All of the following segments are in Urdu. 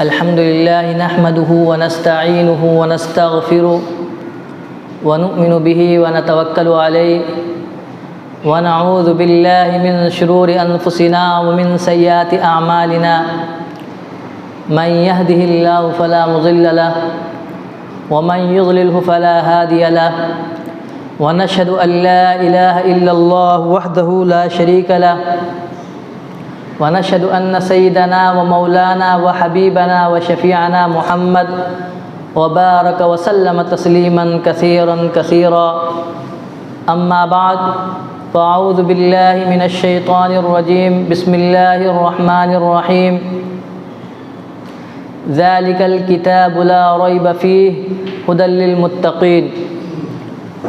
الحمد لله نحمده ونستعينه ونستغفره ونؤمن به ونتوكل عليه ونعوذ بالله من شرور أنفسنا ومن سيئات أعمالنا من يهده الله فلا مضل له ومن يضلله فلا هادي له ونشهد أن لا إله إلا الله وحده لا شريك له ونشهد أن سيدنا ومولانا وحبيبنا وشفيعنا محمد وبارك وسلم تسليما كثيرا كثيرا أما بعد فأعوذ بالله من الشيطان الرجيم بسم الله الرحمن الرحيم ذلك الكتاب لا ريب فيه هدى للمتقين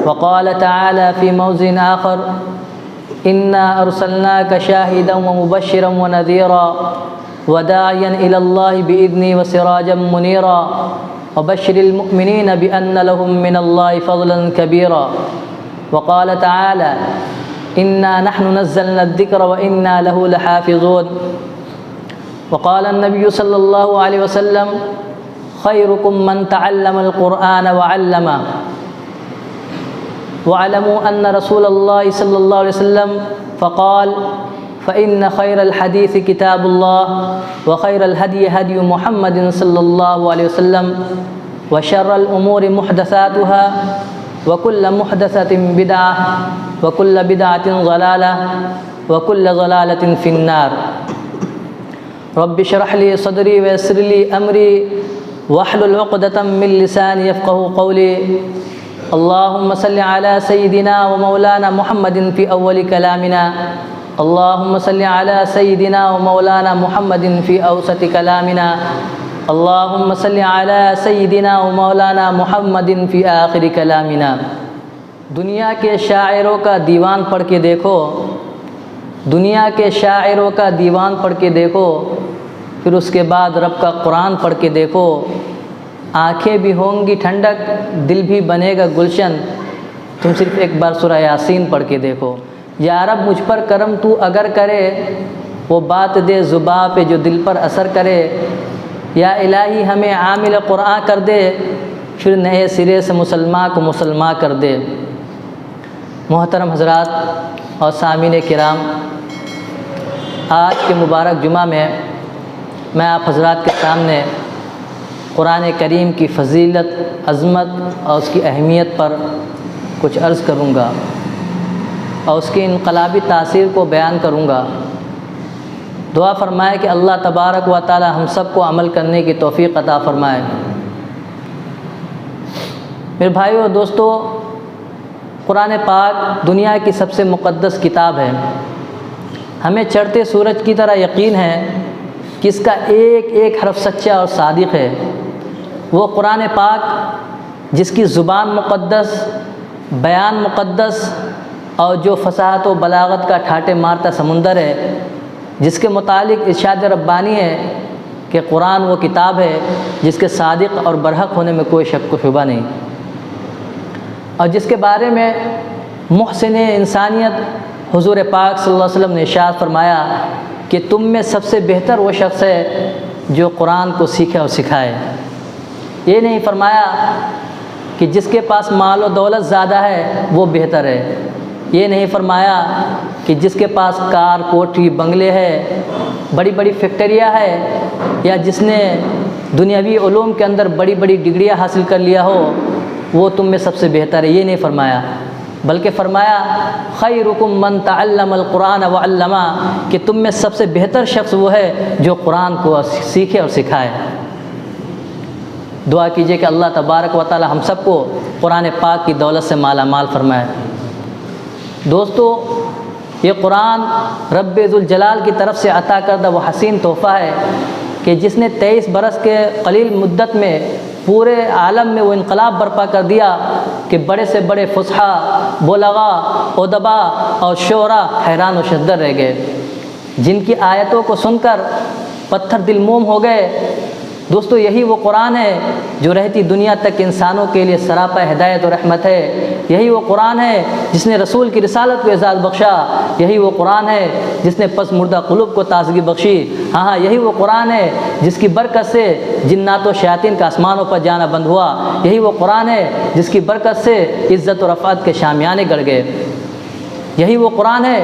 وقال تعالى في موضع آخر إنا أرسلناك شاهدا ومبشرا ونذيرا وداعيا إلى الله بإذنه وسراجا منيرا وبشر المؤمنين بأن لهم من الله فضلا كبيرا وقال تعالى إنا نحن نزلنا الذكر وإنا له لحافظون وقال النبي صلى الله عليه وسلم خيركم من تعلم القرآن وعلمه واعلموا أن رسول الله صلى الله عليه وسلم فقال فإن خير الحديث كتاب الله وخير الهدي هدي محمد صلى الله عليه وسلم وشر الأمور محدثاتها وكل محدثة بدعة وكل بدعة ضلالة وكل ضلالة في النار رب اشرح لي صدري ويسر لي أمري واحلل عقدة من لساني يفقهوا قولي اللهم صل على سيدنا ومولانا محمد في أول كلامنا اللهم صل على سيدنا ومولانا محمد في أوسط كلامنا اللهم صل على سيدنا ومولانا محمد في آخر كلامنا دنیا کے شاعروں کا دیوان پڑھ کے دیکھو دنیا کے شاعروں کا دیوان پڑھ کے دیکھو پھر اس کے بعد رب کا قرآن پڑھ کے دیکھو آنکھیں بھی ہوں گی ٹھنڈک دل بھی بنے گا گلشن تم صرف ایک بار سورہ یاسین پڑھ کے دیکھو یا رب مجھ پر کرم تو اگر کرے وہ بات دے زباں پہ جو دل پر اثر کرے یا الہی ہمیں عامل قرآن کر دے پھر نئے سرے سے مسلمان کو مسلمان کر دے محترم حضرات اور سامعین کرام آج کے مبارک جمعہ میں آپ حضرات کے سامنے قرآن کریم کی فضیلت عظمت اور اس کی اہمیت پر کچھ عرض کروں گا اور اس کی انقلابی تاثیر کو بیان کروں گا دعا فرمائے کہ اللہ تبارک و تعالی ہم سب کو عمل کرنے کی توفیق عطا فرمائے میرے بھائیو اور دوستو قرآن پاک دنیا کی سب سے مقدس کتاب ہے ہمیں چڑھتے سورج کی طرح یقین ہے کہ اس کا ایک ایک حرف سچا اور صادق ہے وہ قرآن پاک جس کی زبان مقدس بیان مقدس اور جو فصاحت و بلاغت کا ٹھاٹے مارتا سمندر ہے جس کے متعلق ارشاد ربانی ہے کہ قرآن وہ کتاب ہے جس کے صادق اور برحق ہونے میں کوئی شک و شبہ نہیں اور جس کے بارے میں محسن انسانیت حضور پاک صلی اللہ علیہ وسلم نے ارشاد فرمایا کہ تم میں سب سے بہتر وہ شخص ہے جو قرآن کو سیکھے اور سکھائے یہ نہیں فرمایا کہ جس کے پاس مال و دولت زیادہ ہے وہ بہتر ہے یہ نہیں فرمایا کہ جس کے پاس کار کوٹھی بنگلے ہے بڑی بڑی فیکٹریاں ہے یا جس نے دنیاوی علوم کے اندر بڑی بڑی ڈگریاں حاصل کر لیا ہو وہ تم میں سب سے بہتر ہے یہ نہیں فرمایا بلکہ فرمایا خیرکم من تعلم القرآن وعلمہ کہ تم میں سب سے بہتر شخص وہ ہے جو قرآن کو سیکھے اور سکھائے دعا کیجئے کہ اللہ تبارک و تعالی ہم سب کو قرآن پاک کی دولت سے مالا مال فرمائے دوستو یہ قرآن رب ذوالجلال کی طرف سے عطا کردہ وہ حسین تحفہ ہے کہ جس نے 23 برس کے قلیل مدت میں پورے عالم میں وہ انقلاب برپا کر دیا کہ بڑے سے بڑے فصحا بلغا ادبا اور شعراء حیران و شدر رہ گئے جن کی آیتوں کو سن کر پتھر دل موم ہو گئے دوستو یہی وہ قرآن ہے جو رہتی دنیا تک انسانوں کے لیے سراپا ہدایت و رحمت ہے۔ یہی وہ قرآن ہے جس نے رسول کی رسالت کو اعزاز بخشا۔ یہی وہ قرآن ہے جس نے پس مردہ قلوب کو تازگی بخشی۔ ہاں یہی وہ قرآن ہے جس کی برکت سے جنات و شیاطین کا آسمانوں پر جانا بند ہوا۔ یہی وہ قرآن ہے جس کی برکت سے عزت و رفعت کے شامیانے گڑ گئے۔ یہی وہ قرآن ہے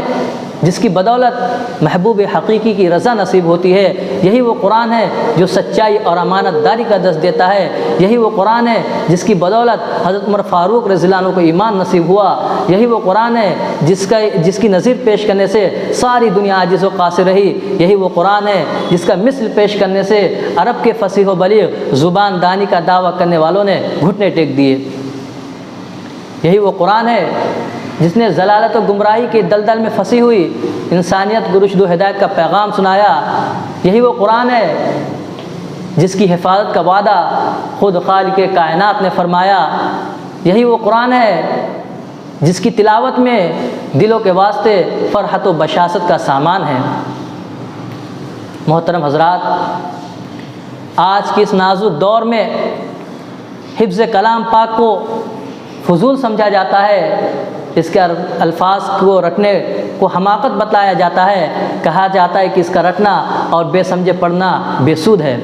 جس کی بدولت محبوب حقیقی کی رضا نصیب ہوتی ہے۔ یہی وہ قرآن ہے جو سچائی اور امانت داری کا درس دیتا ہے۔ یہی وہ قرآن ہے جس کی بدولت حضرت عمر فاروق رضی اللہ عنہ کو ایمان نصیب ہوا۔ یہی وہ قرآن ہے جس کی نظیر پیش کرنے سے ساری دنیا عاجز و قاصر رہی۔ یہی وہ قرآن ہے جس کا مثل پیش کرنے سے عرب کے فصیح و بلیغ زبان دانی کا دعویٰ کرنے والوں نے گھٹنے ٹیک دیے۔ یہی وہ قرآن ہے جس نے ضلالت و گمراہی کے دلدل میں پھنسی ہوئی انسانیت کو رشد و ہدایت کا پیغام سنایا۔ یہی وہ قرآن ہے جس کی حفاظت کا وعدہ خود خالق کائنات نے فرمایا۔ یہی وہ قرآن ہے جس کی تلاوت میں دلوں کے واسطے فرحت و بشاشت کا سامان ہے۔ محترم حضرات، آج کے اس نازک دور میں حفظ کلام پاک کو فضول سمجھا جاتا ہے، اس کے الفاظ کو رٹنے کو حماقت بتلایا جاتا ہے، کہا جاتا ہے کہ اس کا رٹنا اور بے سمجھے پڑھنا بے سود ہے۔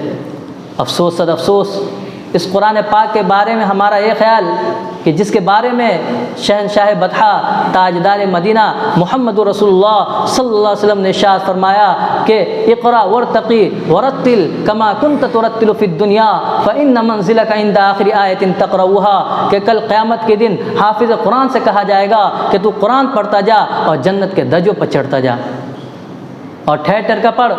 افسوس صد افسوس، اس قرآن پاک کے بارے میں ہمارا یہ خیال کہ جس کے بارے میں شہنشاہ بطحہ تاجدار مدینہ محمد رسول اللہ صلی اللہ علیہ وسلم نے ارشاد فرمایا کہ اقرا ورتقی ورتل کما کنت ترتل فی الدنیا فإن منزلک عند آخر آیت تقرؤها، کہ کل قیامت کے دن حافظ قرآن سے کہا جائے گا کہ تو قرآن پڑھتا جا اور جنت کے درجوں پر چڑھتا جا، اور ٹھہر ٹھہر کا پڑھ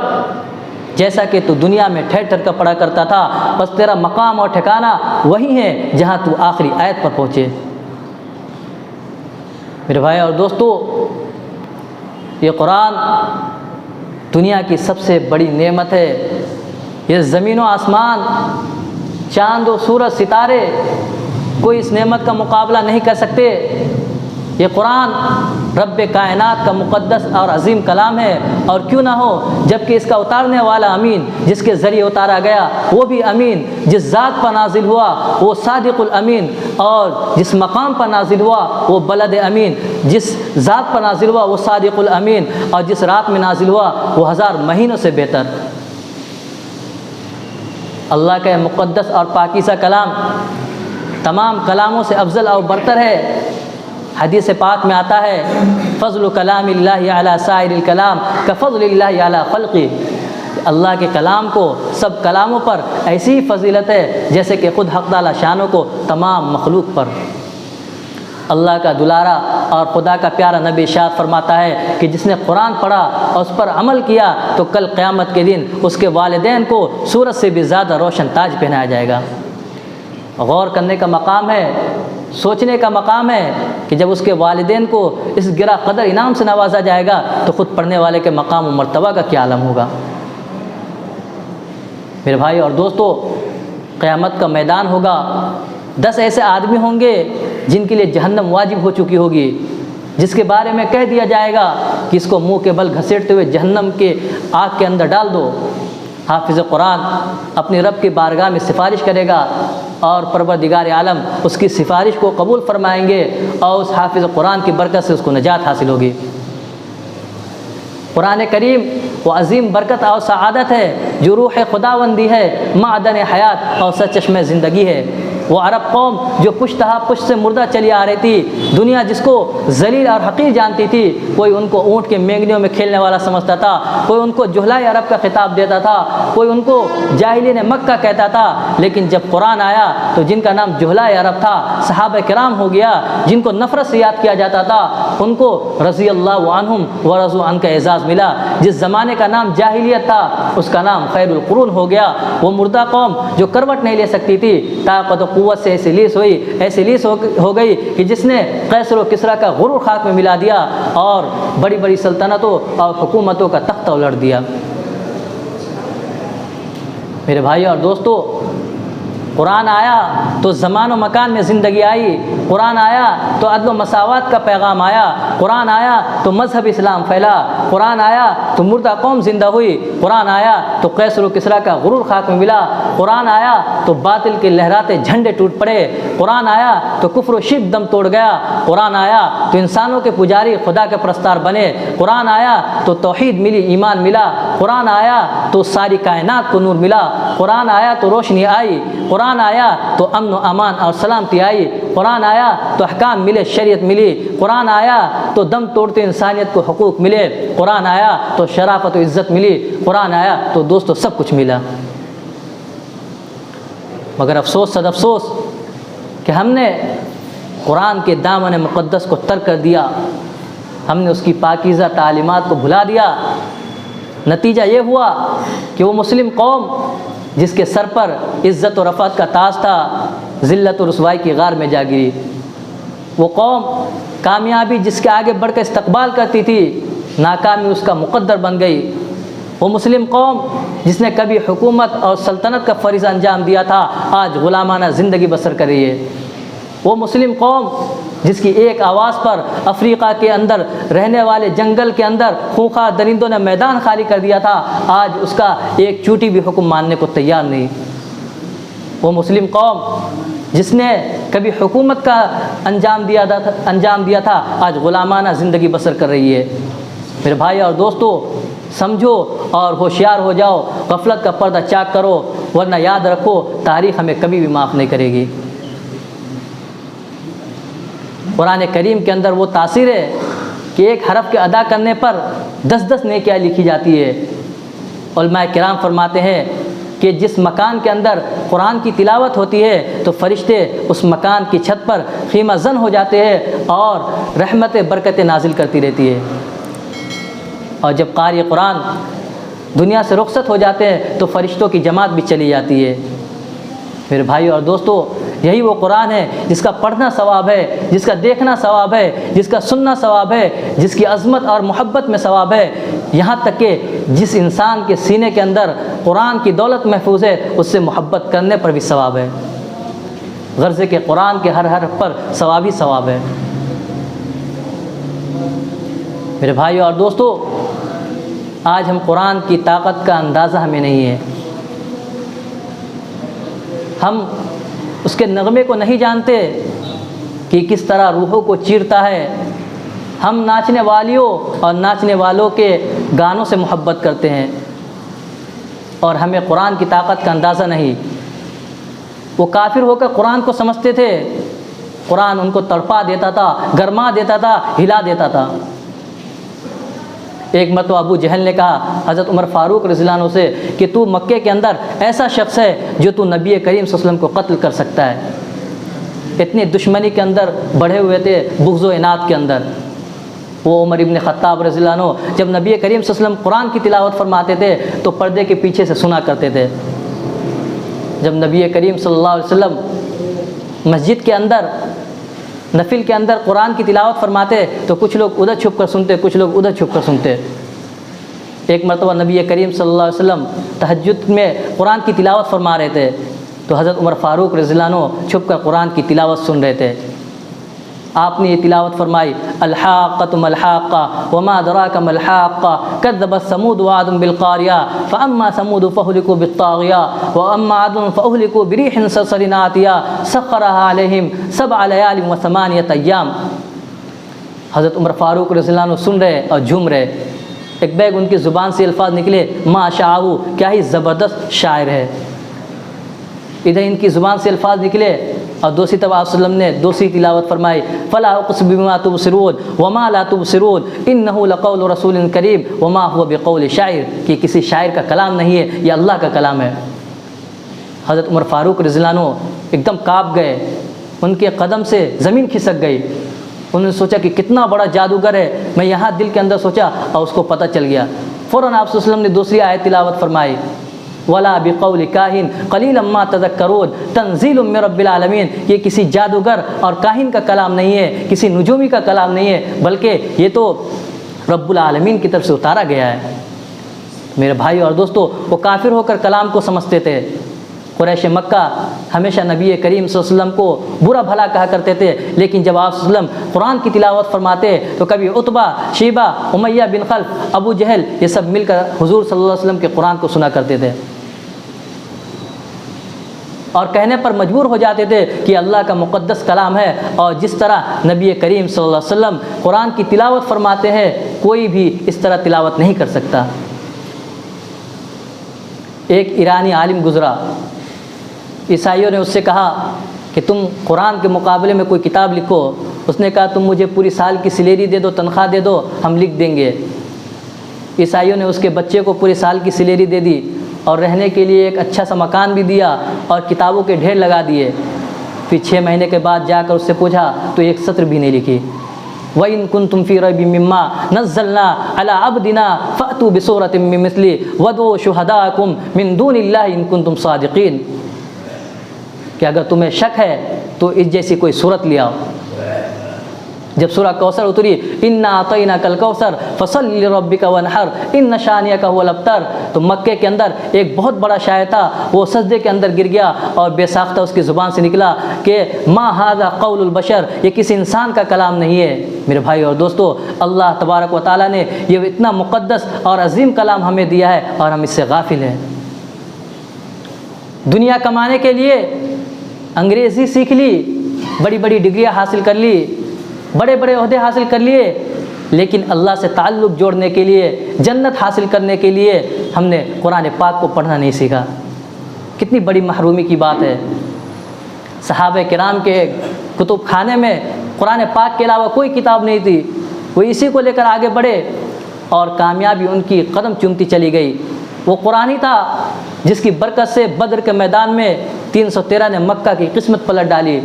جیسا کہ تو دنیا میں ٹھہر ٹھہر کا پڑھا کرتا تھا، بس تیرا مقام اور ٹھکانہ وہی ہے جہاں تو آخری آیت پر پہنچے۔ میرے بھائی اور دوستو، یہ قرآن دنیا کی سب سے بڑی نعمت ہے۔ یہ زمین و آسمان، چاند و سورج، ستارے کوئی اس نعمت کا مقابلہ نہیں کر سکتے۔ یہ قرآن رب کائنات کا مقدس اور عظیم کلام ہے، اور کیوں نہ ہو جبکہ اس کا اتارنے والا امین جس کے ذریعے اتارا گیا وہ بھی امین، جس ذات پر نازل ہوا وہ صادق الامین، اور جس مقام پر نازل ہوا وہ بلد امین، جس ذات پر نازل ہوا وہ صادق الامین، اور جس رات میں نازل ہوا وہ 1000 مہینوں سے بہتر۔ اللہ کا مقدس اور پاکیزہ کلام تمام کلاموں سے افضل اور برتر ہے۔ حدیث پاک میں آتا ہے فضل کلام اللہ علی سائر الکلام کفضل اللہ علی خلقی، اللہ کے کلام کو سب کلاموں پر ایسی فضیلت ہے جیسے کہ خود حق تعالی شانوں کو تمام مخلوق پر۔ اللہ کا دلارا اور خدا کا پیارا نبی ارشاد فرماتا ہے کہ جس نے قرآن پڑھا اور اس پر عمل کیا تو کل قیامت کے دن اس کے والدین کو سورج سے بھی زیادہ روشن تاج پہنایا جائے گا۔ غور کرنے کا مقام ہے، سوچنے کا مقام ہے کہ جب اس کے والدین کو اس گرا قدر انعام سے نوازا جائے گا تو خود پڑھنے والے کے مقام و مرتبہ کا کیا عالم ہوگا۔ میرے بھائی اور دوستو، قیامت کا میدان ہوگا، 10 ایسے آدمی ہوں گے جن کے لیے جہنم واجب ہو چکی ہوگی، جس کے بارے میں کہہ دیا جائے گا کہ اس کو منہ کے بل گھسیٹتے ہوئے جہنم کے آگ کے اندر ڈال دو۔ حافظ قرآن اپنی رب کی بارگاہ میں سفارش کرے گا اور پروردگار عالم اس کی سفارش کو قبول فرمائیں گے، اور اس حافظ قرآن کی برکت سے اس کو نجات حاصل ہوگی۔ قرآن کریم وہ عظیم برکت اور سعادت ہے جو روح خداوندی ہے، معدن حیات اور سرچشمہ زندگی ہے۔ وہ عرب قوم جو پشت ہا پشت سے مردہ چلی آ رہی تھی، دنیا جس کو ذلیل اور حقیر جانتی تھی، کوئی ان کو اونٹ کے مینگنیوں میں کھیلنے والا سمجھتا تھا، کوئی ان کو جہلائے عرب کا خطاب دیتا تھا، کوئی ان کو جاہلین مکہ کہتا تھا، لیکن جب قرآن آیا تو جن کا نام جہلائے عرب تھا صحابہ کرام ہو گیا، جن کو نفرت سے یاد کیا جاتا تھا ان کو رضی اللہ عنہم ورضوا عنہ کا اعزاز ملا۔ جس زمانے کا نام جاہلیت تھا اس کا نام خیر القرون ہو گیا۔ وہ مردہ قوم جو کروٹ نہیں لے سکتی تھی، طاقت و قوت سے ایسی لیس ہو گئی کہ جس نے قیصر و کسریٰ کا غرور خاک میں ملا دیا اور بڑی بڑی سلطنتوں اور حکومتوں کا تختہ الٹ دیا۔ میرے بھائی اور دوستو، قرآن آیا تو زمان و مکان میں زندگی آئی، قرآن آیا تو عدل و مساوات کا پیغام آیا، قرآن آیا تو مذہب اسلام پھیلا، قرآن آیا تو مردہ قوم زندہ ہوئی، قرآن آیا تو قیصر و کسریٰ کا غرور خاک میں ملا، قرآن آیا تو باطل کے لہراتے جھنڈے ٹوٹ پڑے، قرآن آیا تو کفر و شرک دم توڑ گیا، قرآن آیا تو انسانوں کے پجاری خدا کے پرستار بنے، قرآن آیا تو توحید ملی، ایمان ملا، قرآن آیا تو ساری کائنات کو نور ملا، قرآن آیا تو روشنی آئی، قرآن آیا تو امن و امان اور سلامتی آئی، قرآن آیا تو احکام ملے، شریعت ملی، قرآن آیا تو دم توڑتے انسانیت کو حقوق ملے، قرآن آیا تو شرافت و عزت ملی، قرآن آیا تو دوستو سب کچھ ملا۔ مگر افسوس صد افسوس کہ ہم نے قرآن کے دامن مقدس کو ترک کر دیا، ہم نے اس کی پاکیزہ تعلیمات کو بھلا دیا۔ نتیجہ یہ ہوا کہ وہ مسلم قوم جس کے سر پر عزت و رفعت کا تاج تھا، ذلت و رسوائی کی غار میں جا گری۔ وہ قوم کامیابی جس کے آگے بڑھ کر استقبال کرتی تھی، ناکامی اس کا مقدر بن گئی۔ وہ مسلم قوم جس نے کبھی حکومت اور سلطنت کا فریضہ انجام دیا تھا، آج غلامانہ زندگی بسر کر رہی ہے۔ وہ مسلم قوم جس کی ایک آواز پر افریقہ کے اندر رہنے والے جنگل کے اندر خونخوار درندوں نے میدان خالی کر دیا تھا، آج اس کا ایک چوٹی بھی حکم ماننے کو تیار نہیں۔ وہ مسلم قوم جس نے کبھی حکومت کا انجام دیا تھا، آج غلامانہ زندگی بسر کر رہی ہے۔ میرے بھائی اور دوستو، سمجھو اور ہوشیار ہو جاؤ، غفلت کا پردہ چاک کرو، ورنہ یاد رکھو تاریخ ہمیں کبھی بھی معاف نہیں کرے گی۔ قرآن کریم کے اندر وہ تاثیر ہے کہ ایک حرف کے ادا کرنے پر 10 نیکیاں لکھی جاتی ہے۔ علماء کرام فرماتے ہیں کہ جس مکان کے اندر قرآن کی تلاوت ہوتی ہے تو فرشتے اس مکان کی چھت پر خیمہ زن ہو جاتے ہیں اور رحمت برکتیں نازل کرتی رہتی ہے، اور جب قاری قرآن دنیا سے رخصت ہو جاتے ہیں تو فرشتوں کی جماعت بھی چلی جاتی ہے۔ میرے بھائی اور دوستو، یہی وہ قرآن ہے جس کا پڑھنا ثواب ہے، جس کا دیکھنا ثواب ہے، جس کا سننا ثواب ہے، جس کی عظمت اور محبت میں ثواب ہے۔ یہاں تک کہ جس انسان کے سینے کے اندر قرآن کی دولت محفوظ ہے، اس سے محبت کرنے پر بھی ثواب ہے، غرض کہ قرآن کے ہر حرف پر ثواب ہی ثواب ہے۔ میرے بھائیو اور دوستو، آج ہم قرآن کی طاقت کا اندازہ ہمیں نہیں ہے، ہم اس کے نغمے کو نہیں جانتے کہ کس طرح روحوں کو چیرتا ہے۔ ہم ناچنے والیوں اور ناچنے والوں کے گانوں سے محبت کرتے ہیں، اور ہمیں قرآن کی طاقت کا اندازہ نہیں۔ وہ کافر ہو کر قرآن کو سمجھتے تھے، قرآن ان کو تڑپا دیتا تھا، گرما دیتا تھا، ہلا دیتا تھا۔ ایک مرتبہ ابو جہل نے کہا حضرت عمر فاروق رضی اللہ عنہ سے کہ تو مکے کے اندر ایسا شخص ہے جو تو نبی کریم صلی اللہ علیہ وسلم کو قتل کر سکتا ہے۔ اتنی دشمنی کے اندر بڑھے ہوئے تھے، بغض و عناد کے اندر۔ وہ عمر ابن خطاب رضی اللہ عنہ جب نبی کریم صلی اللہ علیہ وسلم قرآن کی تلاوت فرماتے تھے تو پردے کے پیچھے سے سنا کرتے تھے۔ جب نبی کریم صلی اللہ علیہ وسلم مسجد کے اندر نفل کے اندر قرآن کی تلاوت فرماتے تو کچھ لوگ ادھر چھپ کر سنتے، کچھ لوگ ادھر چھپ کر سنتے۔ ایک مرتبہ نبی کریم صلی اللہ علیہ وسلم تہجد میں قرآن کی تلاوت فرما رہے تھے تو حضرت عمر فاروق رضی اللہ عنہ چھپ کر قرآن کی تلاوت سن رہے تھے۔ آپ نے یہ تلاوت فرمائی، الحاقۃ ما الحاقۃ وما ادراک ما الحاقۃ کذبت ثمود وعاد بالقاریہ فاما ثمود فاہلکوا بالطاغیہ واما عاد فاہلکوا بريح صرصر عاتیہ سخرها علیہم 7 لیال و8 ایام۔ حضرت عمر فاروق رضی اللہ عنہ سن رہے اور جھوم رہے۔ ایک بیگ ان کی زبان سے الفاظ نکلے، ما شاء، کیا ہی زبردست شاعر ہے۔ ادھر ان کی زبان سے الفاظ نکلے اور دوسری طرف آپ صلی اللہ علیہ وسلم نے دوسری تلاوت فرمائی، فلا اقسم بما تبصرون وما لا تبصرون انه لقول رسول کریم وما هو بقول شاعر، کہ کسی شاعر کا کلام نہیں ہے، یہ اللہ کا کلام ہے۔ حضرت عمر فاروق رضی اللہ عنہ ایک دم کانپ گئے، ان کے قدم سے زمین کھسک گئی۔ انہوں نے سوچا کہ کتنا بڑا جادوگر ہے، میں یہاں دل کے اندر سوچا اور اس کو پتہ چل گیا۔ فوراً آپ صلی اللہ علیہ وسلم نے دوسری آیت تلاوت فرمائی، ولا بقول کاہن قلیلا ما تذکرون تنزیل من رب العالمین، یہ کسی جادوگر اور کاہن کا کلام نہیں ہے، کسی نجومی کا کلام نہیں ہے، بلکہ یہ تو رب العالمین کی طرف سے اتارا گیا ہے۔ میرے بھائی اور دوستو، وہ کافر ہو کر کلام کو سمجھتے تھے، قریش مکہ ہمیشہ نبی کریم صلی اللہ علیہ وسلم کو برا بھلا کہا کرتے تھے، لیکن جب آپ صلی اللہ علیہ وسلم قرآن کی تلاوت فرماتے تو کبھی عتبہ، شیبہ، امیہ بن خلف، ابو جہل، یہ سب مل کر حضور صلی اللہ علیہ وسلم کے قرآن کو سنا کرتے تھے اور کہنے پر مجبور ہو جاتے تھے کہ اللہ کا مقدس کلام ہے، اور جس طرح نبی کریم صلی اللہ علیہ وسلم قرآن کی تلاوت فرماتے ہیں کوئی بھی اس طرح تلاوت نہیں کر سکتا۔ ایک ایرانی عالم گزرا، عیسائیوں نے اس سے کہا کہ تم قرآن کے مقابلے میں کوئی کتاب لکھو۔ اس نے کہا تم مجھے پوری سال کی سیلری دے دو، تنخواہ دے دو، ہم لکھ دیں گے۔ عیسائیوں نے اس کے بچے کو پوری سال کی سیلری دے دی اور رہنے کے لیے ایک اچھا سا مکان بھی دیا اور کتابوں کے ڈھیر لگا دیے۔ پھر 6 مہینے کے بعد جا کر اس سے پوچھا تو ایک سطر بھی نہیں لکھی۔ وَإِن كُنتُمْ فِي رَيْبٍ مِّمَّا نَزَّلْنَا عَلَىٰ عَبْدِنَا فَأْتُوا بِسُورَةٍ مِّن مِّثْلِهِ وَادْعُوا شُهَدَاءَكُم مِّن دُونِ اللَّهِ إِن كُنتُمْ صَادِقِينَ، کہ اگر تمہیں شک ہے تو اس جیسی کوئی صورت لے آؤ۔ جب سورہ کوثر اتری، اِنَّا أَعْطَيْنَاكَ الْكَوْثَرَ فَصَلِّ لِرَبِّكَ وَانْحَرْ إِنَّ شَانِئَكَ هُوَ الْأَبْتَرُ، تو مکے کے اندر ایک بہت بڑا شاعر تھا، وہ سجدے کے اندر گر گیا اور بے ساختہ اس کی زبان سے نکلا کہ ما ھذا قول البشر، یہ کسی انسان کا کلام نہیں ہے۔ میرے بھائی اور دوستو، اللہ تبارک و تعالیٰ نے یہ اتنا مقدس اور عظیم کلام ہمیں دیا ہے اور ہم اس سے غافل ہیں۔ دنیا کمانے کے لیے انگریزی سیکھ لی، بڑی بڑی ڈگریاں حاصل کر لی، بڑے بڑے عہدے حاصل کر لیے، لیکن اللہ سے تعلق جوڑنے کے لیے، جنت حاصل کرنے کے لیے ہم نے قرآن پاک کو پڑھنا نہیں سیکھا۔ کتنی بڑی محرومی کی بات ہے۔ صحابہ کرام کے کتب خانے میں قرآن پاک کے علاوہ کوئی کتاب نہیں تھی، وہ اسی کو لے کر آگے بڑھے اور کامیابی ان کی قدم چومتی چلی گئی۔ وہ قرآن ہی تھا جس کی برکت سے بدر کے میدان میں 313 نے مکہ کی قسمت پلٹ ڈالی۔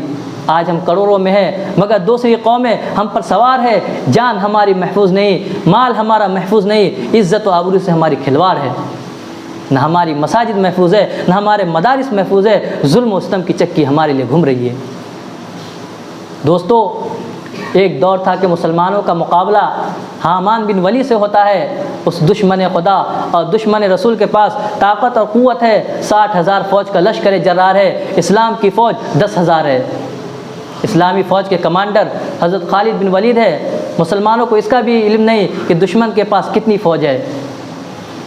آج ہم کروڑوں میں ہیں مگر دوسری قومیں ہم پر سوار ہے، جان ہماری محفوظ نہیں، مال ہمارا محفوظ نہیں، عزت و آبرو سے ہماری کھلواڑ ہے، نہ ہماری مساجد محفوظ ہے، نہ ہمارے مدارس محفوظ ہے، ظلم و ستم کی چکی ہمارے لیے گھوم رہی ہے۔ دوستو، ایک دور تھا کہ مسلمانوں کا مقابلہ حامان بن ولی سے ہوتا ہے، اس دشمن خدا اور دشمن رسول کے پاس طاقت اور قوت ہے، 60,000 فوج کا لشکر جرار ہے، اسلام کی فوج 10,000 ہے۔ اسلامی فوج کے کمانڈر حضرت خالد بن ولید ہے، مسلمانوں کو اس کا بھی علم نہیں کہ دشمن کے پاس کتنی فوج ہے۔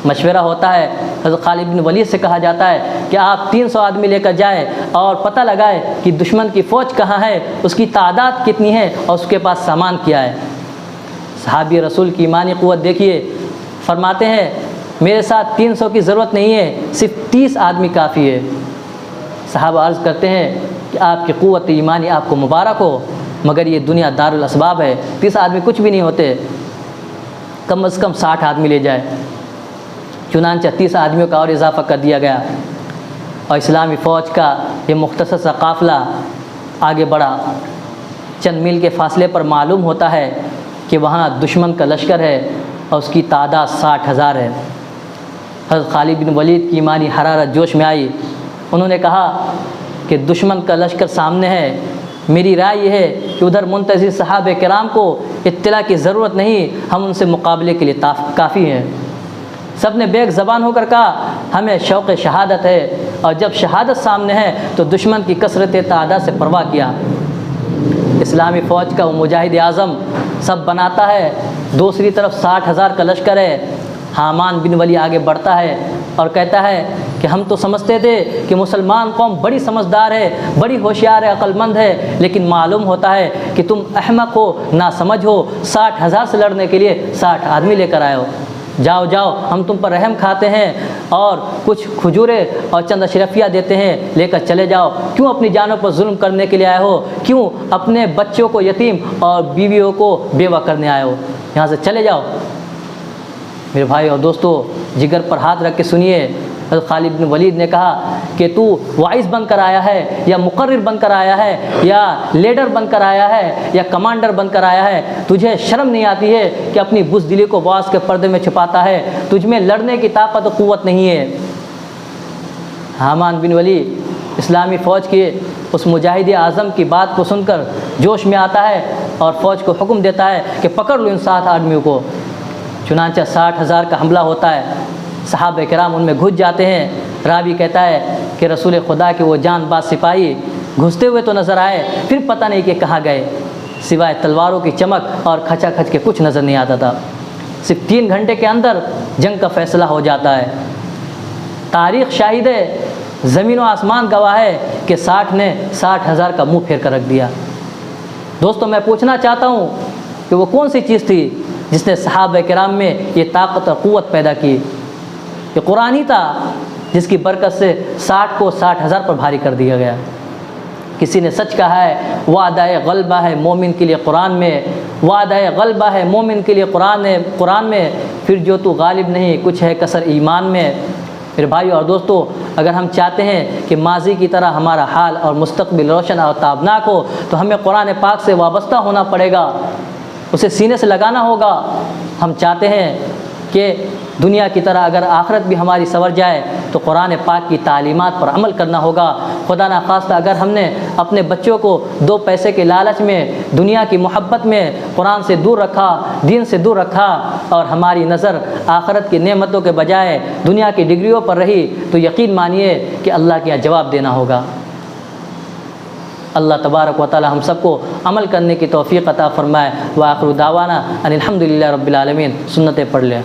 مشورہ ہوتا ہے، حضرت خالد بن ولید سے کہا جاتا ہے کہ آپ 300 آدمی لے کر جائیں اور پتہ لگائے کہ دشمن کی فوج کہاں ہے، اس کی تعداد کتنی ہے اور اس کے پاس سامان کیا ہے۔ صحابی رسول کی ایمانی قوت دیکھیے، فرماتے ہیں میرے ساتھ 300 کی ضرورت نہیں ہے، صرف 30 آدمی کافی ہے۔ صحابہ عرض کرتے ہیں کہ آپ کی قوت ایمانی آپ کو مبارک ہو، مگر یہ دنیا دار الاسباب ہے، 30 آدمی کچھ بھی نہیں ہوتے، کم از کم 60 آدمی لے جائے۔ چنانچہ 30 آدمیوں کا اور اضافہ کر دیا گیا اور اسلامی فوج کا یہ مختصر سا قافلہ آگے بڑھا۔ چند میل کے فاصلے پر معلوم ہوتا ہے کہ وہاں دشمن کا لشکر ہے اور اس کی تعداد 60,000 ہے۔ حضرت خالد بن ولید کی ایمانی حرارت جوش میں آئی، انہوں نے کہا کہ دشمن کا لشکر سامنے ہے، میری رائے یہ ہے کہ ادھر منتظر صحابہ کرام کو اطلاع کی ضرورت نہیں، ہم ان سے مقابلے کے لیے کافی ہیں۔ سب نے بیک زبان ہو کر کہا ہمیں شوق شہادت ہے، اور جب شہادت سامنے ہے تو دشمن کی کثرت تعداد سے پرواہ کیا۔ اسلامی فوج کا وہ مجاہد اعظم سب بناتا ہے، دوسری طرف 60,000 کا لشکر ہے۔ حامان بن ولی آگے بڑھتا ہے اور کہتا ہے کہ ہم تو سمجھتے تھے کہ مسلمان قوم بڑی سمجھدار ہے، بڑی ہوشیار ہے، عقل مند ہے، لیکن معلوم ہوتا ہے کہ تم احمق ہو، ناسمجھ ہو، 60,000 سے لڑنے کے لیے 60 آدمی لے کر آئے ہو۔ جاؤ جاؤ، ہم تم پر رحم کھاتے ہیں اور کچھ کھجورے اور چند اشرفیہ دیتے ہیں، لے کر چلے جاؤ۔ کیوں اپنی جانوں پر ظلم کرنے کے لیے آئے ہو؟ کیوں اپنے بچوں کو یتیم اور بیویوں کو بیوہ کرنے آئے ہو؟ یہاں سے چلے جاؤ۔ میرے بھائی اور دوستو، جگر پر ہاتھ رکھ کے سنیے، حضرت خالد بن ولید نے کہا کہ تو واعظ بن کر آیا ہے یا مقرر بن کر آیا ہے یا لیڈر بن کر آیا ہے یا کمانڈر بن کر آیا ہے، تجھے شرم نہیں آتی ہے کہ اپنی بزدلی کو واعظ کے پردے میں چھپاتا ہے؟ تجھ میں لڑنے کی طاقت و قوت نہیں ہے۔ حامان بن ولی اسلامی فوج کے اس مجاہد اعظم کی بات کو سن کر جوش میں آتا ہے اور فوج کو حکم دیتا ہے کہ پکڑ لو ان 60 آدمیوں کو۔ چنانچہ 60,000 کا حملہ ہوتا ہے، صحابہ کرام ان میں گھس جاتے ہیں راوی کہتا ہے کہ رسول خدا کے وہ جان باز سپاہی گھستے ہوئے تو نظر آئے، پھر پتہ نہیں کہ کہاں گئے، سوائے تلواروں کی چمک اور کھچا کھچ کے کچھ نظر نہیں آتا تھا۔ صرف 3 گھنٹے کے اندر جنگ کا فیصلہ ہو جاتا ہے۔ تاریخ شاہد ہے، زمین و آسمان گواہ ہے کہ 60 نے 60,000 کا منہ پھیر کر رکھ دیا۔ دوستو میں پوچھنا چاہتا ہوں کہ وہ کون سی چیز تھی جس نے صحابہ کرام میں یہ طاقت اور قوت پیدا کی؟ یہ قرآن ہی تھا جس کی برکت سے 60 کو 60,000 پر بھاری کر دیا گیا۔ کسی نے سچ کہا ہے، وعدہ غلبہ ہے مومن کے لیے قرآن میں، وعدہ غلبہ ہے مومن کے لیے قرآن میں، پھر جو تو غالب نہیں کچھ ہے کسر ایمان میں۔ میرے بھائیو اور دوستو، اگر ہم چاہتے ہیں کہ ماضی کی طرح ہمارا حال اور مستقبل روشن اور تابناک ہو تو ہمیں قرآن پاک سے وابستہ ہونا پڑے گا، اسے سینے سے لگانا ہوگا۔ ہم چاہتے ہیں کہ دنیا کی طرح اگر آخرت بھی ہماری سنور جائے تو قرآن پاک کی تعلیمات پر عمل کرنا ہوگا۔ خدا نخواستہ اگر ہم نے اپنے بچوں کو 2 پیسے کے لالچ میں، دنیا کی محبت میں قرآن سے دور رکھا، دین سے دور رکھا، اور ہماری نظر آخرت کی نعمتوں کے بجائے دنیا کی ڈگریوں پر رہی، تو یقین مانیے کہ اللہ کے یہاں جواب دینا ہوگا۔ اللہ تبارک و تعالی ہم سب کو عمل کرنے کی توفیق عطا فرمائے۔ وآخر دعوانا ان الحمدللہ رب العالمین۔ سنتیں پڑھ لیں۔